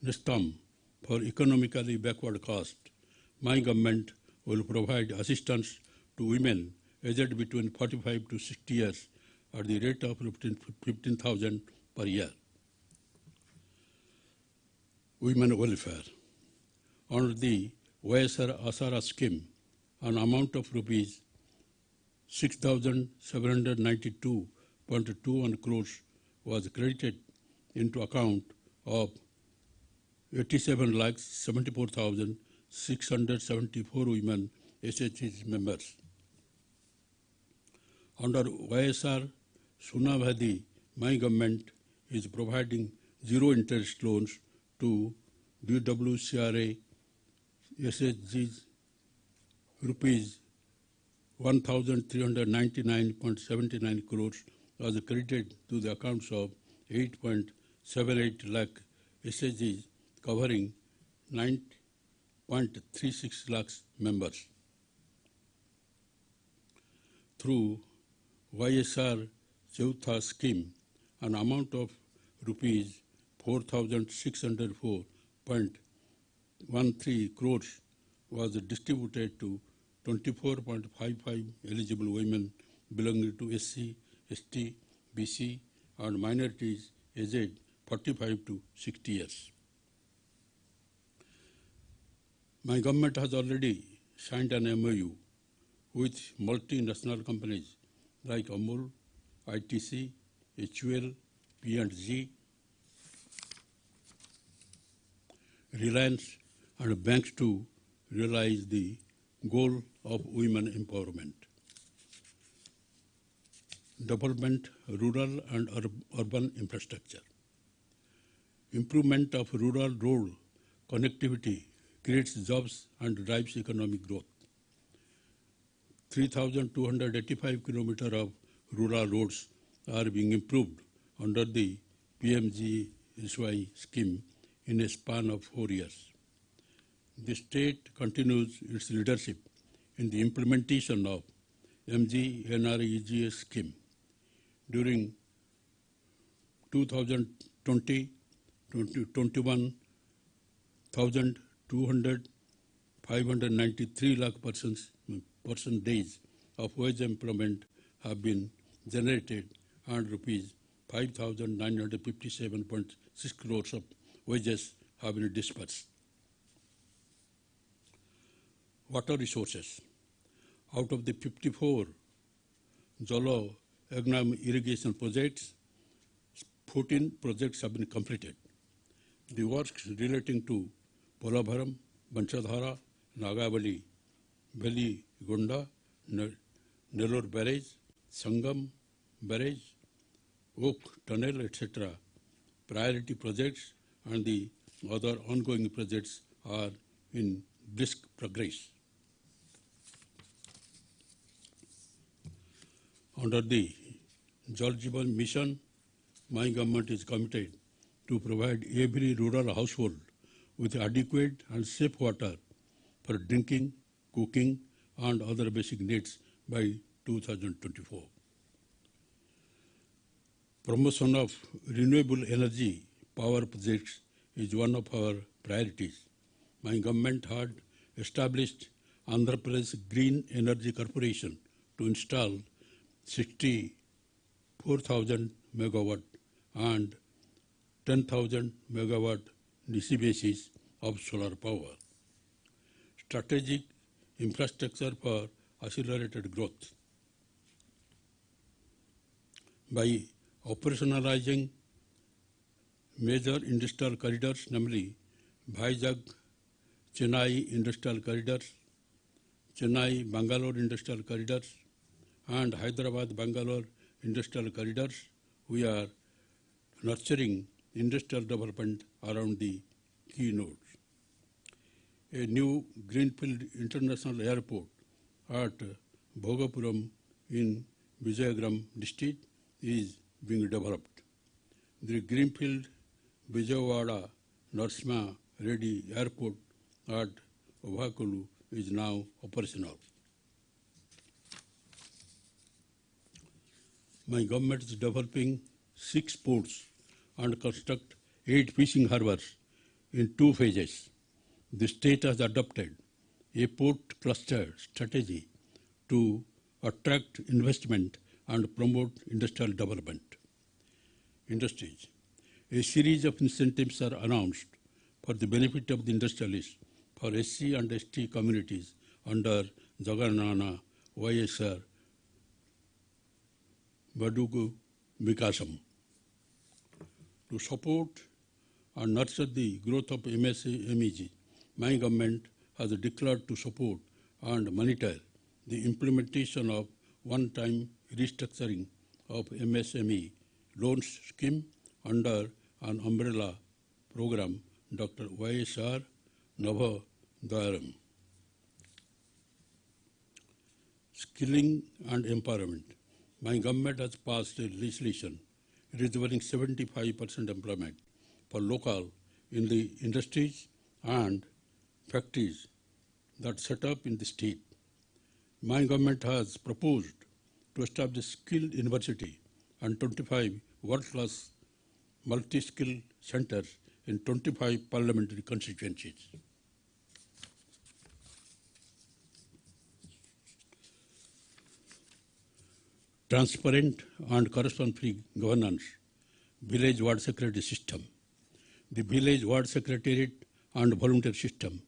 NESTAM for economically backward caste, my government will provide assistance to women aged between 45 to 60 years at the rate of 15,000 per year. Women welfare. Under the YSR Asara scheme, an amount of rupees 6,792.21 crores was credited into account of 87,74,674 women SHG members. Under YSR Sunavadi, my government is providing zero interest loans to DWCRA SHGs rupees 1,399.79 crores was credited to the accounts of 8.78 lakh SHGs covering 9.36 lakhs members. Through YSR Chautha scheme, an amount of rupees 4,604.13 crores was distributed to 24.55 eligible women belonging to SC, ST, BC and minorities aged 45 to 60 years. My government has already signed an MOU with multinational companies like Amul, ITC, HUL, P&G, Reliance and banks to realize the goal of women empowerment. Development, rural and urban infrastructure. Improvement of rural road connectivity creates jobs and drives economic growth. 3,285 kilometers of rural roads are being improved under the PMGSY scheme in a span of 4 years. The state continues its leadership in the implementation of MGNREGA scheme. During 2020-21, 593 lakh person days of wage employment have been generated and rupees 5,957.6 crores of wages have been dispersed. Water resources. Out of the 54 Jalo Agnam irrigation projects, 14 projects have been completed. The works relating to Polabharam, Banchadhara, Nagavali, Valley Gonda, Nellore Barrage, Sangam Barrage, Oak Tunnel, etc. priority projects and the other ongoing projects are in brisk progress. Under the Jal Jeevan Mission, my government is committed to provide every rural household with adequate and safe water for drinking, cooking and other basic needs by 2024. Promotion of renewable energy power projects is one of our priorities. My government had established Andhra Pradesh Green Energy Corporation to install 64,000 megawatt and 10,000 megawatt DC basis of solar power. Strategic infrastructure for accelerated growth. By operationalizing major industrial corridors, namely Vizag-Chennai industrial corridors, Chennai-Bangalore industrial corridors, and Hyderabad-Bangalore industrial corridors, we are nurturing industrial development around the key nodes. A new Greenfield International Airport at Bhogapuram in Vijayagram district is being developed. The Greenfield Vijayawada Narasimha Reddy Airport at Ovakulu is now operational. My government is developing 6 ports and construct 8 fishing harbors in 2 phases. The state has adopted a port cluster strategy to attract investment and promote industrial development. Industries. A series of incentives are announced for the benefit of the industrialists for SC and ST communities under Jaganana YSR Badugu Vikasam. To support and nurture the growth of MSMEG, my government has declared to support and monitor the implementation of one-time restructuring of MSME loans scheme under an umbrella program, Dr. YSR Navadayaram. Skilling and empowerment. My government has passed a legislation reserving 75% employment for local in the industries and factories that set up in the state. My government has proposed to establish skill university and 25 world-class multi-skill centers in 25 parliamentary constituencies. Transparent and corruption-free governance, village ward secretary system. The village ward secretariat and volunteer system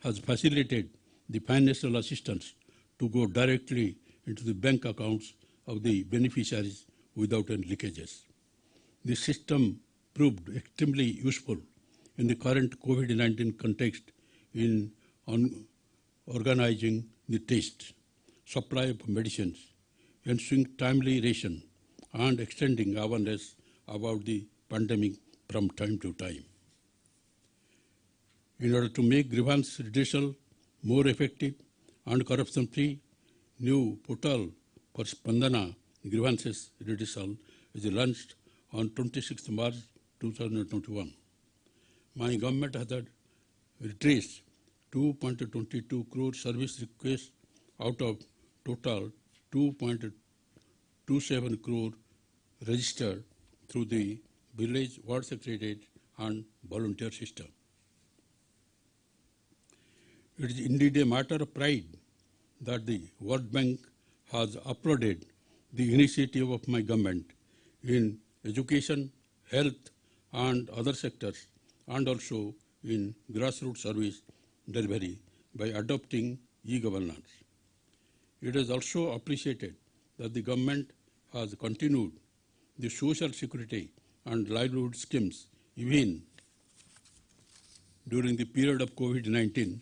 has facilitated the financial assistance to go directly into the bank accounts of the beneficiaries without any leakages. The system proved extremely useful in the current COVID-19 context in organizing the test, supply of medicines, ensuring timely ration, and extending awareness about the pandemic from time to time. In order to make grievance redressal more effective and corruption-free, new portal for Spandana grievances redressal is launched on 26 March 2021. My government has redressed 2.22 crore service requests out of total 2.27 crore registered through the village ward secretariat and volunteer system. It is indeed a matter of pride that the World Bank has applauded the initiative of my government in education, health, and other sectors, and also in grassroots service delivery by adopting e-governance. It is also appreciated that the government has continued the social security and livelihood schemes even during the period of COVID-19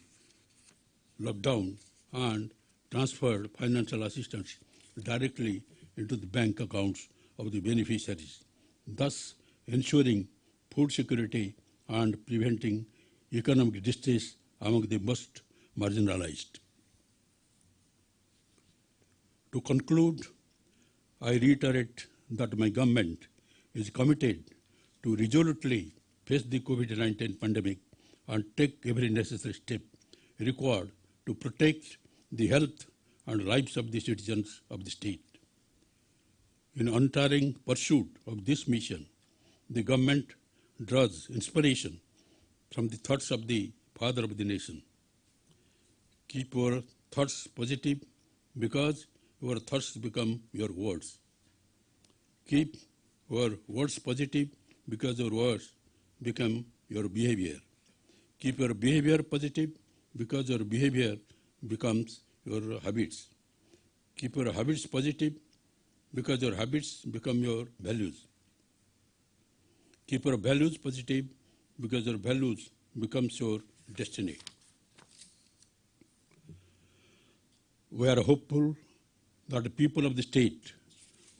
lockdown and transferred financial assistance directly into the bank accounts of the beneficiaries, thus ensuring food security and preventing economic distress among the most marginalized. To conclude, I reiterate that my government is committed to resolutely face the COVID-19 pandemic and take every necessary step required to protect the health and lives of the citizens of the state. In untiring pursuit of this mission, the government draws inspiration from the thoughts of the Father of the Nation. Keep your thoughts positive because your thoughts become your words. Keep your words positive because your words become your behavior. Keep your behavior positive because your behavior becomes your habits. Keep your habits positive because your habits become your values. Keep your values positive because your values becomes your destiny. We are hopeful that the people of the state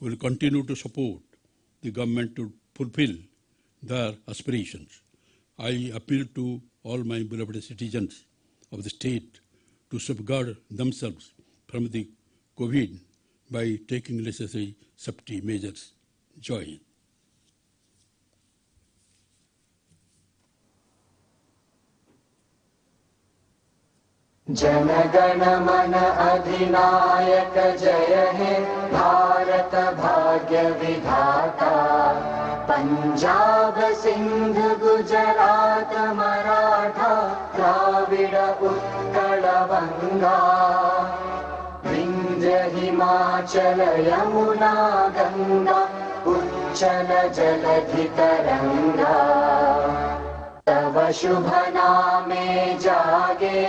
will continue to support the government to fulfill their aspirations. I appeal to all my beloved citizens of the state to safeguard themselves from the COVID by taking necessary safety measures. Jai Hind. जनगण मन अधिनायक जय हे भारत भाग्य विधाता पंजाब सिंध गुजरात मराठा हिमाचल यमुना गंगा उच्चल जलधि तरंगा। तव शुभ नामे जागे,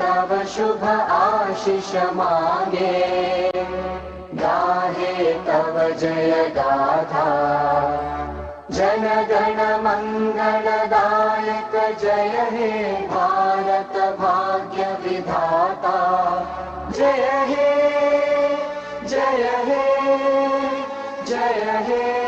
तव शुभ आशीष मांगे, गाहे तव जय गाथा। जन गण मंगलदायक जय हे भारत भाग्य विधाता। जय हे जय हे जय हे।